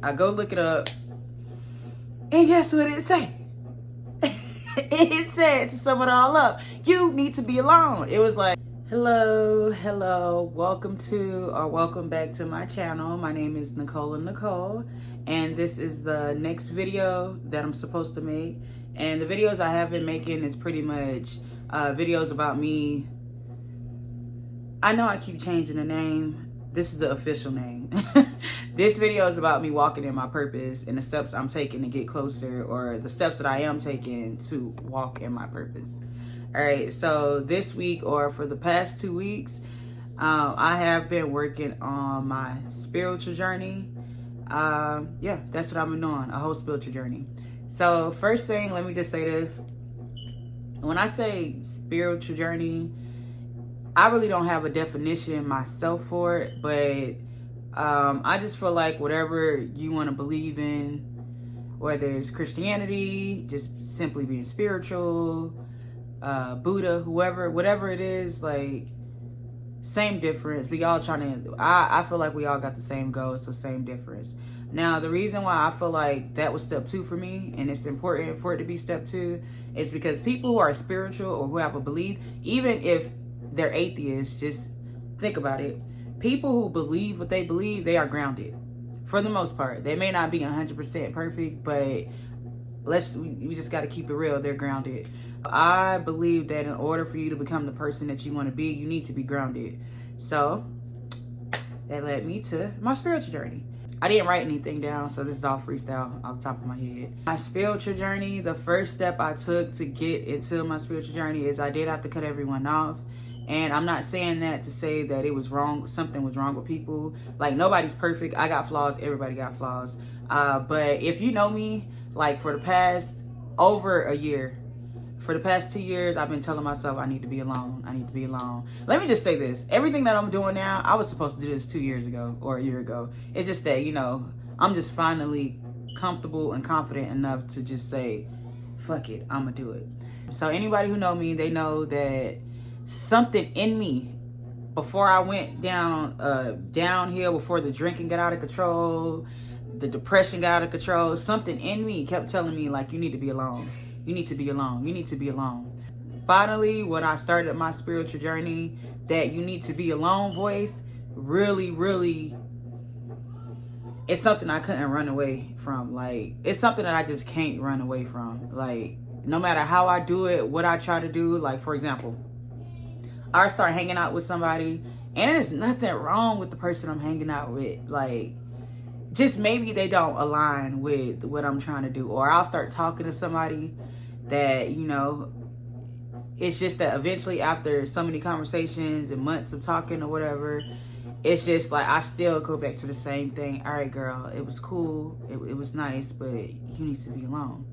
I go look it up, and guess what it say? It said, to sum it all up, you need to be alone. It was like, hello, welcome back to my channel. My name is Nicole, and this is the next video that I'm supposed to make. And the videos I have been making is pretty much videos about me. I know I keep changing the name. This is the official name. This video is about me walking in my purpose and the steps I'm taking to get closer, or the steps that I am taking to walk in my purpose. All right, so this week, or for the past 2 weeks, I have been working on my spiritual journey. Yeah, that's what I've been doing, a whole spiritual journey. So first thing, let me just say this. When I say spiritual journey, I really don't have a definition myself for it, but I just feel like whatever you want to believe in, whether it's Christianity, just simply being spiritual, Buddha, whatever it is, like, same difference. We all trying to, I feel like we all got the same goal, so same difference. Now, the reason why I feel like that was step 2 for me, and it's important for it to be step 2, is because people who are spiritual or who have a belief, even if they're atheists, just think about it. People who believe what they believe, they are grounded for the most part. They may not be 100% perfect, but we just got to keep it real. They're grounded. I believe that in order for you to become the person that you want to be, you need to be grounded. So that led me to my spiritual journey. I didn't write anything down, so this is all freestyle off the top of my head. My spiritual journey, the first step I took to get into my spiritual journey is I did have to cut everyone off. And I'm not saying that to say that it was wrong, something was wrong with people. Like, nobody's perfect. I got flaws. Everybody got flaws. But if you know me, like, for the past over a year, for the past 2 years, I've been telling myself I need to be alone. I need to be alone. Let me just say this. Everything that I'm doing now, I was supposed to do this 2 years ago or a year ago. It's just that, you know, I'm just finally comfortable and confident enough to just say, fuck it, I'm going to do it. So anybody who know me, they know that something in me, before I went downhill, before the drinking got out of control, the depression got out of control, something in me kept telling me, like, you need to be alone. You need to be alone. You need to be alone. Finally, when I started my spiritual journey, that you need to be alone voice really, it's something I couldn't run away from. Like, it's something that I just can't run away from. Like, no matter how I do it, what I try to do, like, for example, I start hanging out with somebody, and there's nothing wrong with the person I'm hanging out with. Like, just maybe they don't align with what I'm trying to do. Or I'll start talking to somebody that, you know, it's just that eventually after so many conversations and months of talking or whatever, it's just like I still go back to the same thing. All right, girl, it was cool. It was nice, but you need to be alone.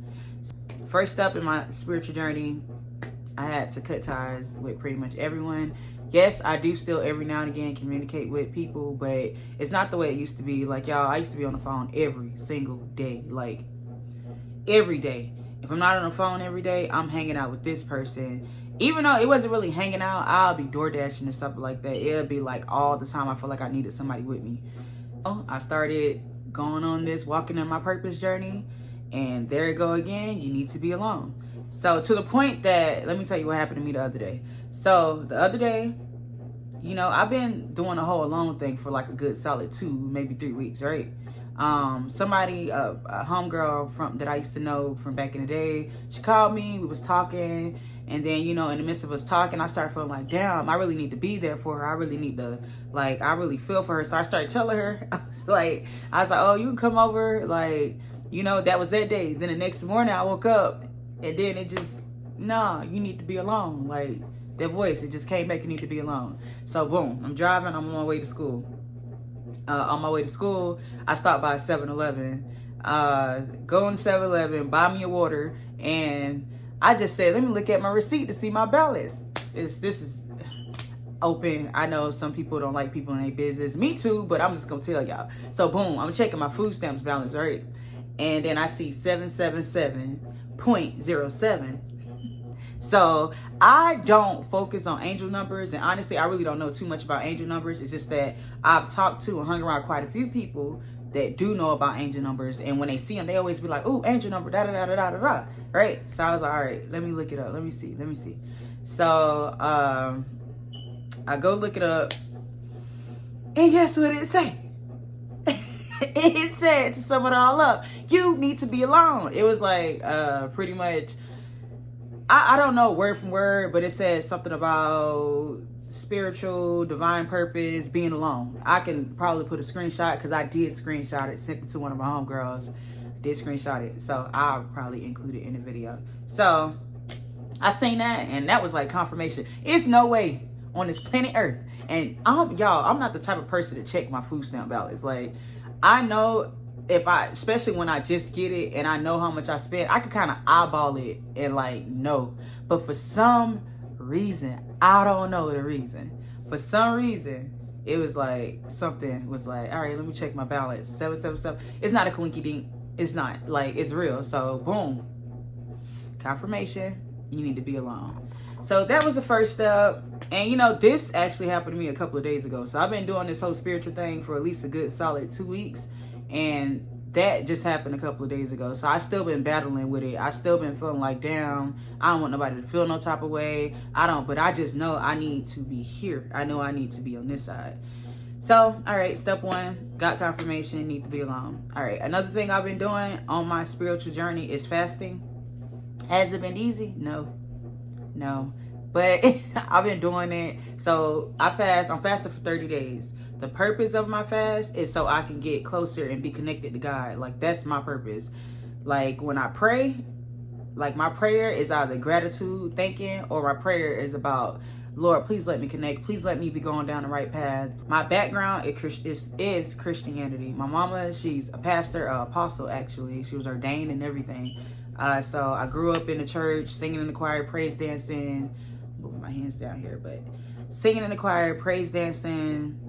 First step in my spiritual journey, I had to cut ties with pretty much everyone. Yes, I do still every now and again communicate with people, but it's not the way it used to be. Like, y'all, I used to be on the phone every single day. Like, every day. If I'm not on the phone every day, I'm hanging out with this person. Even though it wasn't really hanging out, I'll be door dashing and stuff like that. It'll be like all the time I feel like I needed somebody with me. So I started going on this walking in my purpose journey, and there it go again. You need to be alone. So to the point that, let me tell you what happened to me the other day. So the other day, you know, I've been doing a whole alone thing for like a good solid 2, maybe 3 weeks, right? Somebody, a homegirl that I used to know from back in the day, she called me, we was talking, and then, you know, in the midst of us talking, I started feeling like, damn, I really need to be there for her. I really need to, like, I really feel for her. So I started telling her, I was like, oh, you can come over, like, you know, that was that day. Then the next morning I woke up, and then it just, nah, you need to be alone. Like, that voice, it just came back, you need to be alone. So boom, I'm driving, I'm on my way to school. On my way to school, I stopped by 7-Eleven. Go in 7-Eleven, buy me a water, and I just said, let me look at my receipt to see my balance. This is open. I know some people don't like people in their business. Me too, but I'm just gonna tell y'all. So boom, I'm checking my food stamps balance, right? And then I see 777.07. So I don't focus on angel numbers, and honestly, I really don't know too much about angel numbers. It's just that I've talked to and hung around quite a few people that do know about angel numbers, and when they see them, they always be like, "Ooh, angel number, da da da da da da," right? So I was like, all right, let me look it up. Let me see. So I go look it up, and guess what it say? It said, to sum it all up, you need to be alone. It was like pretty much, I don't know word from word, but it says something about spiritual, divine purpose, being alone. I can probably put a screenshot, because I did screenshot it, sent it to one of my homegirls. Did screenshot it, so I'll probably include it in the video. So I seen that, and that was like confirmation. It's no way on this planet Earth, and I'm not the type of person to check my food stamp balance. Like, I know if especially when I just get it and I know how much I spent, I can kind of eyeball it and like know. But for some reason, I don't know the reason. For some reason, it was like something was like, all right, let me check my balance. 777. It's not a coinky dink. It's not, like, it's real. So boom, confirmation. You need to be alone. So that was the first step. And this actually happened to me a couple of days ago. So I've been doing this whole spiritual thing for at least a good solid 2 weeks. And that just happened a couple of days ago. So I've still been battling with it. I've still been feeling like, damn, I don't want nobody to feel no type of way. But I just know I need to be here. I know I need to be on this side. So, all right, step 1, got confirmation, need to be alone. All right, another thing I've been doing on my spiritual journey is fasting. Has it been easy? No. But I've been doing it. So I'm fasting for 30 days. The purpose of my fast is so I can get closer and be connected to God. Like, that's my purpose. Like, when I pray, like, my prayer is either gratitude, thanking, or my prayer is about, Lord, please let me connect. Please let me be going down the right path. My background is Christianity. My mama, she's a pastor, apostle, actually. She was ordained and everything. So I grew up in the church, singing in the choir, praise dancing. Moving my hands down here, but singing in the choir, praise dancing.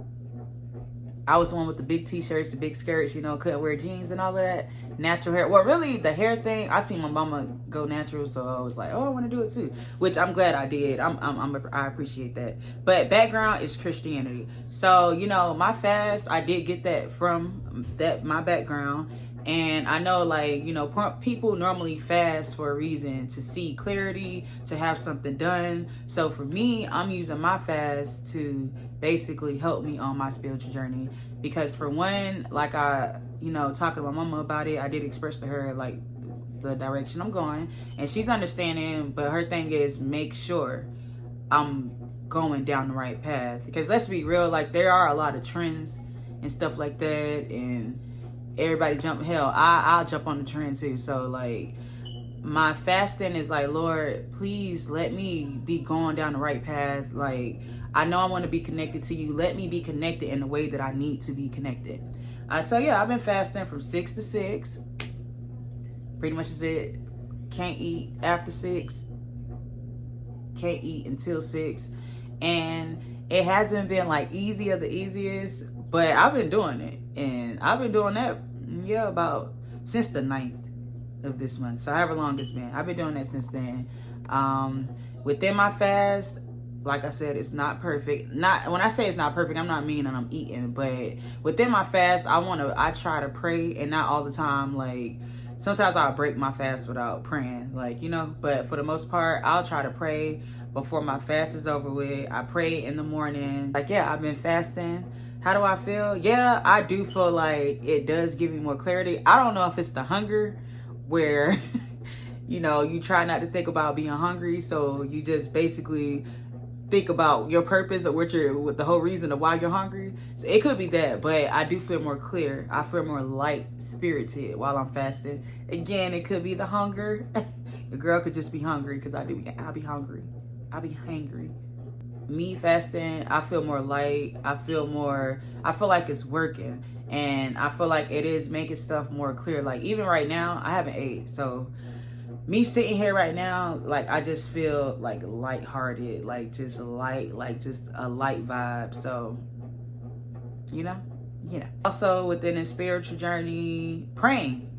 I was the one with the big t-shirts, the big skirts, couldn't wear jeans and all of that. Natural hair. Well, really, the hair thing, I seen my mama go natural, so I was like, oh, I want to do it too. Which I'm glad I did. I appreciate that. But background is Christianity. So, my fast, I did get that from my background. And I know, like, people normally fast for a reason, to see clarity, to have something done. So for me, I'm using my fast to basically help me on my spiritual journey. Because for one, like, I, talking to my mama about it, I did express to her, like, the direction I'm going. And she's understanding, but her thing is make sure I'm going down the right path. Because let's be real, like, there are a lot of trends and stuff like that, and everybody jump. Hell, I'll jump on the trend too. So, like, my fasting is like, Lord, please let me be going down the right path. Like, I know I want to be connected to you. Let me be connected in the way that I need to be connected. So yeah, I've been fasting from 6 to 6. Pretty much is it. Can't eat after 6. Can't eat until 6. And it hasn't been like easy of the easiest, but I've been doing it. And I've been doing that, about since the 9th of this month. So however long it's been, I've been doing that since then. Within my fast, like I said, it's not perfect. When I say it's not perfect, I'm not meaning I'm eating, but within my fast, I try to pray, and not all the time. Like, sometimes I'll break my fast without praying, like, but for the most part, I'll try to pray before my fast is over with. I pray in the morning. Like, yeah, I've been fasting. How do I feel? Yeah, I do feel like it does give me more clarity. I don't know if it's the hunger where, you try not to think about being hungry. So you just basically think about your purpose or with the whole reason of why you're hungry. So it could be that, but I do feel more clear. I feel more light spirited while I'm fasting. Again, it could be the hunger. The girl could just be hungry, because I'll be hungry. I'll be hangry. Me fasting, I feel more light. I feel like it's working, and I feel like it is making stuff more clear. Like, even right now, I haven't ate, so me sitting here right now, like, I just feel like lighthearted, like just light, like just a light vibe. So, Also within the spiritual journey, praying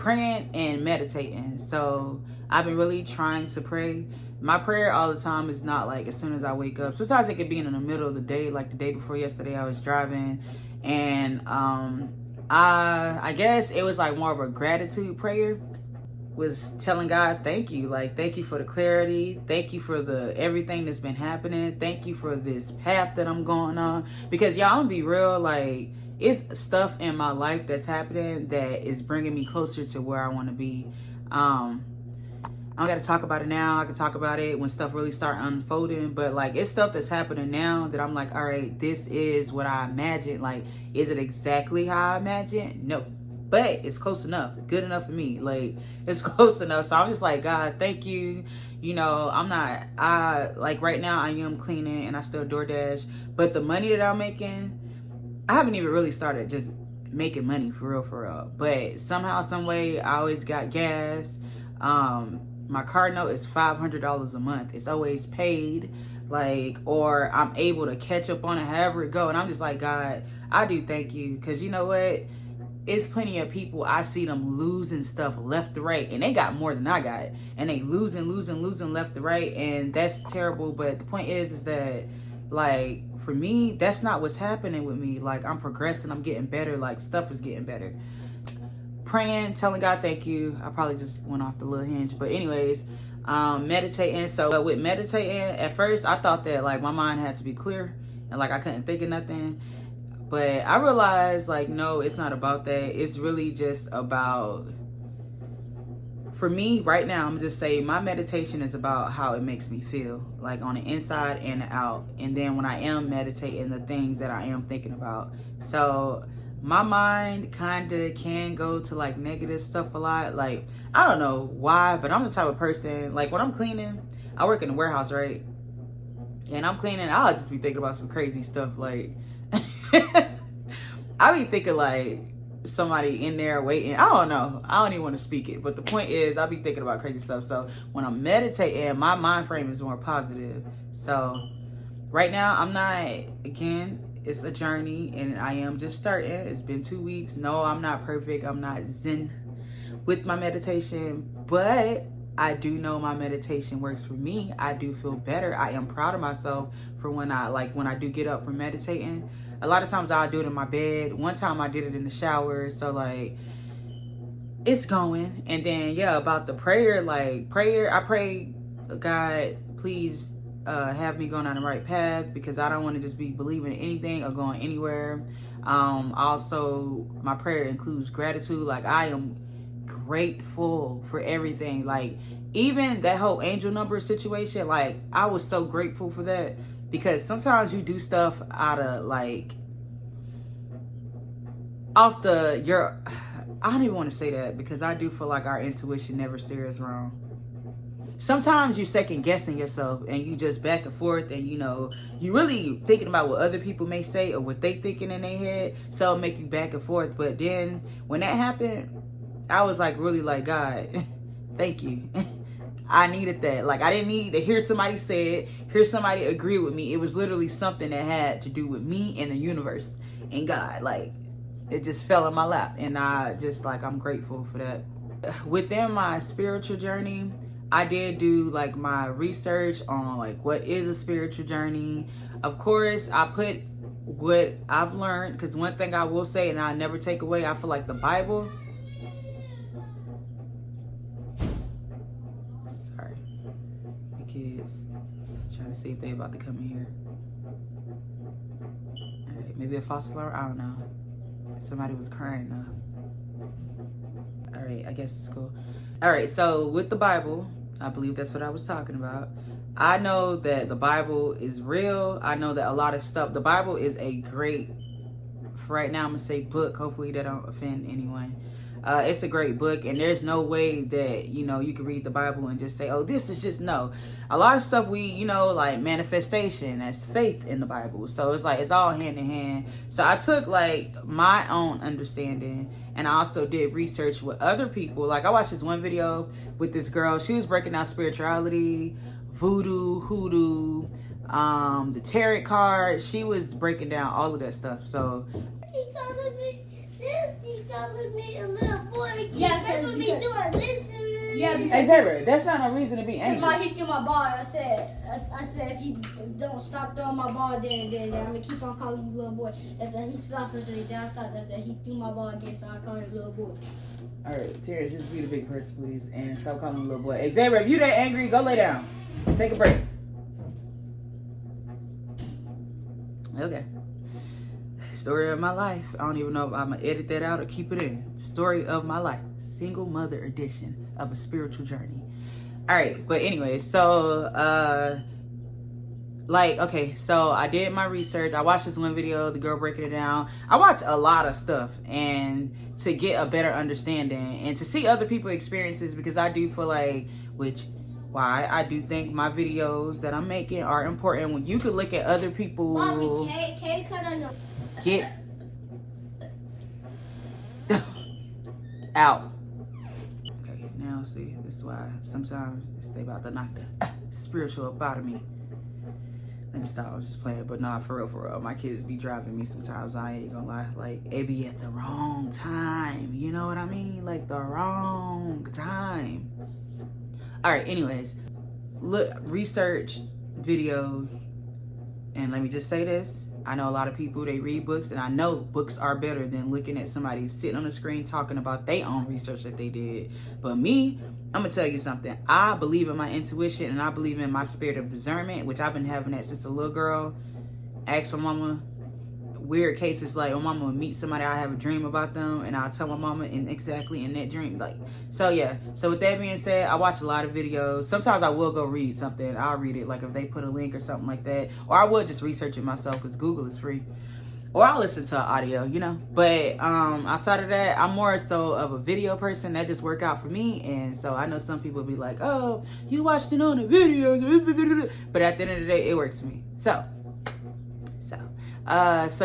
and meditating. So I've been really trying to pray. My prayer all the time is not like as soon as I wake up. Sometimes it could be in the middle of the day, like the day before yesterday I was driving, and I guess it was like more of a gratitude prayer, was telling God, thank you. Like, thank you for the clarity. Thank you for the everything that's been happening. Thank you for this path that I'm going on. Because y'all, I'm gonna be real, like, it's stuff in my life that's happening that is bringing me closer to where I want to be. I don't got to talk about it now. I can talk about it when stuff really start unfolding. But like, it's stuff that's happening now that I'm like, all right, this is what I imagined. Like, is it exactly how I imagined? No. But it's close enough. Good enough for me. Like, it's close enough. So I'm just like, God, thank you. You know, like right now I am cleaning and I still DoorDash. But the money that I'm making, I haven't even really started just making money for real. But somehow, some way, I always got gas. My car note is $500 a month. It's always paid, like, or I'm able to catch up on it however it go. And I'm just like, God, I do thank you. Because you know what? It's plenty of people, I see them losing stuff left to right. And they got more than I got. And they losing left to right. And that's terrible. But the point is that, like, for me, that's not what's happening with me. Like, I'm progressing. I'm getting better. Like, stuff is getting better. Praying, telling God thank you. I probably just went off the little hinge, but anyways, meditating. So with meditating, at first I thought that like my mind had to be clear and like I couldn't think of nothing, but I realized like, no, it's not about that. It's really just about, for me right now, I'm just saying my meditation is about how it makes me feel, like on the inside and the out. And then when I am meditating, the things that I am thinking about. So my mind kind of can go to like negative stuff a lot. Like, I don't know why, but I'm the type of person, like when I'm cleaning, I work in a warehouse, right? And I'm cleaning, I'll just be thinking about some crazy stuff. Like, I be thinking like somebody in there waiting. I don't know. I don't even want to speak it. But the point is, I'll be thinking about crazy stuff. So when I'm meditating, my mind frame is more positive. So right now, I'm not, again, it's a journey and I am just starting. It's been 2 weeks. No, I'm not perfect. I'm not zen with my meditation, but I do know my meditation works for me. I do feel better. I am proud of myself for when I do get up from meditating. A lot of times I'll do it in my bed. One time I did it in the shower. So like, it's going. And then yeah, about the prayer, like I pray, God, please have me going on the right path, because I don't want to just be believing in anything or going anywhere. Also, my prayer includes gratitude. Like, I am grateful for everything. Like, even that whole angel number situation, like, I was so grateful for that, because sometimes you do stuff out of like I don't even want to say that, because I do feel like our intuition never steers wrong. Sometimes you second guessing yourself and you just back and forth, and you know, you really thinking about what other people may say or what they thinking in their head, so it'll make you back and forth. But then when that happened, I was like, really like, God, thank you. I needed that. Like, I didn't need to hear somebody say it, hear somebody agree with me. It was literally something that had to do with me and the universe and God. Like, it just fell in my lap, and I just like, I'm grateful for that. Within my spiritual journey, I did do like my research on like what is a spiritual journey. Of course, I put what I've learned, because one thing I will say, and I never take away, I feel like the Bible. Sorry, the kids trying to see if they about to come in here. All right, maybe a false alarm. I don't know. Somebody was crying though. All right, I guess it's cool. All right, so with the Bible, I believe that's what I was talking about. I know that the Bible is real. I know that a lot of stuff, the Bible is a great, for right now I'm gonna say book. Hopefully that don't offend anyone. It's a great book, and there's no way that, you know, you can read the Bible and just say, oh, this is just, no. A lot of stuff we, you know, like manifestation, that's faith in the Bible. So it's like, it's all hand in hand. So I took like my own understanding, and I also did research with other people. Like, I watched this one video with this girl. She was breaking down spirituality, voodoo, hoodoo, the tarot cards. She was breaking down all of that stuff. So Yeah, because Yeah, Hey, Sarah, that's not a reason to be angry. Because he threw my ball. I said, if you don't stop throwing my ball, then I'm gonna keep on calling you little boy. And then he stopped for a second. Then I saw that he threw my ball again, so I called him little boy. All right, Terrence, just be the big person, please, and stop calling him little boy. Xavier, if you that angry, go lay down. Take a break. Okay. Story of my life. I don't even know if I'm gonna edit that out or keep it in. Story of my life. Single mother edition of a spiritual journey. All right, but anyway, so so I did my research. I watched this one video, the girl breaking it down. I watch a lot of stuff and to get a better understanding and to see other people's experiences, because I do feel like, why I do think my videos that I'm making are important. When you could look at other people. Mommy, can you cut on your... Get out. Okay, now see, this is why sometimes they about to knock the spiritual up out of me. Let me stop, I was just playing, but nah, for real, my kids be driving me sometimes, I ain't gonna lie, like, it be at the wrong time, you know what I mean? Like, the wrong time. Alright, anyways, look, research videos, and let me just say this, I know a lot of people, they read books, and I know books are better than looking at somebody sitting on the screen talking about their own research that they did. But me, I'm gonna tell you something. I believe in my intuition, and I believe in my spirit of discernment, which I've been having that since a little girl. Ask my mama. Weird cases like my mama would meet somebody, I have a dream about them, and I'll tell my mama and exactly in that dream. Like, so yeah. So with that being said, I watch a lot of videos. Sometimes I will go read something. I'll read it, like if they put a link or something like that. Or I will just research it myself because Google is free. Or I'll listen to audio, you know. But outside of that, I'm more so of a video person. That just work out for me. And so I know some people be like, oh, you watched it on a video. But at the end of the day, it works for me. So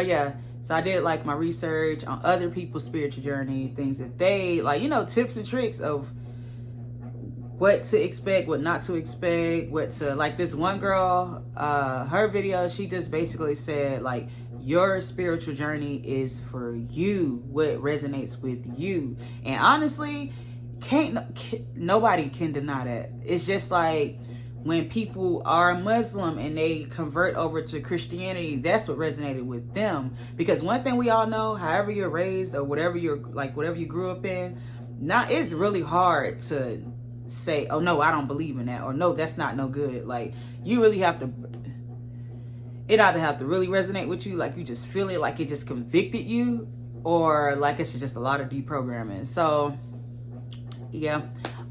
yeah, so I did like my research on other people's spiritual journey, things that they like, you know, tips and tricks of what to expect, what not to expect, what to, like this one girl, her video, she just basically said like, your spiritual journey is for you, what resonates with you. And honestly, nobody can deny that. It's just like, when people are Muslim and they convert over to Christianity, that's what resonated with them. Because one thing we all know, however you're raised or whatever you grew up in, it's really hard to say, oh no, I don't believe in that, or no, that's not no good. Like, you really have to, it either have to really resonate with you, like you just feel it, like it just convicted you, or like it's just a lot of deprogramming. So yeah.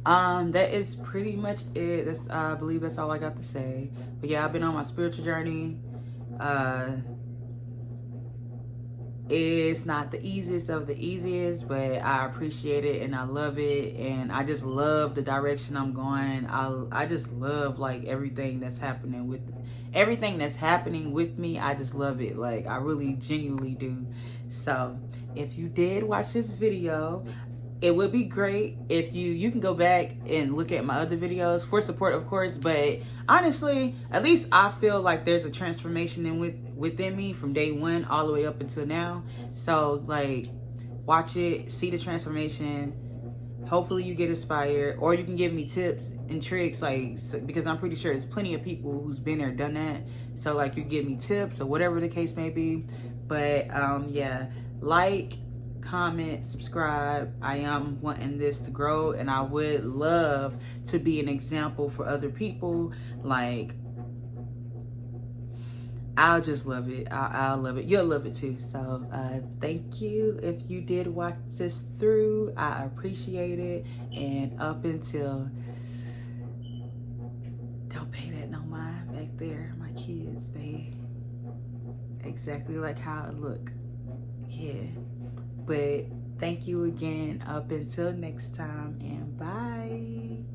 That is pretty much it. I believe that's all I got to say. But yeah, I've been on my spiritual journey. It's not the easiest of the easiest, but I appreciate it and I love it, and I just love the direction I'm going. I just love like everything that's happening with me. I just love it. Like, I really genuinely do. So if you did watch this video, it would be great if you can go back and look at my other videos for support, of course. But honestly, at least I feel like there's a transformation within me from day one all the way up until now. So like, watch it, see the transformation. Hopefully you get inspired, or you can give me tips and tricks, like, because I'm pretty sure there's plenty of people who's been there, done that. So like, you give me tips or whatever the case may be. But yeah, like, comment, subscribe. I am wanting this to grow, and I would love to be an example for other people. Like, I'll just love it. I'll love it. You'll love it too. So thank you if you did watch this through. I appreciate it. And up until, don't pay that no mind back there, my kids, they exactly like how it look. Yeah. But thank you again. Up until next time, and bye.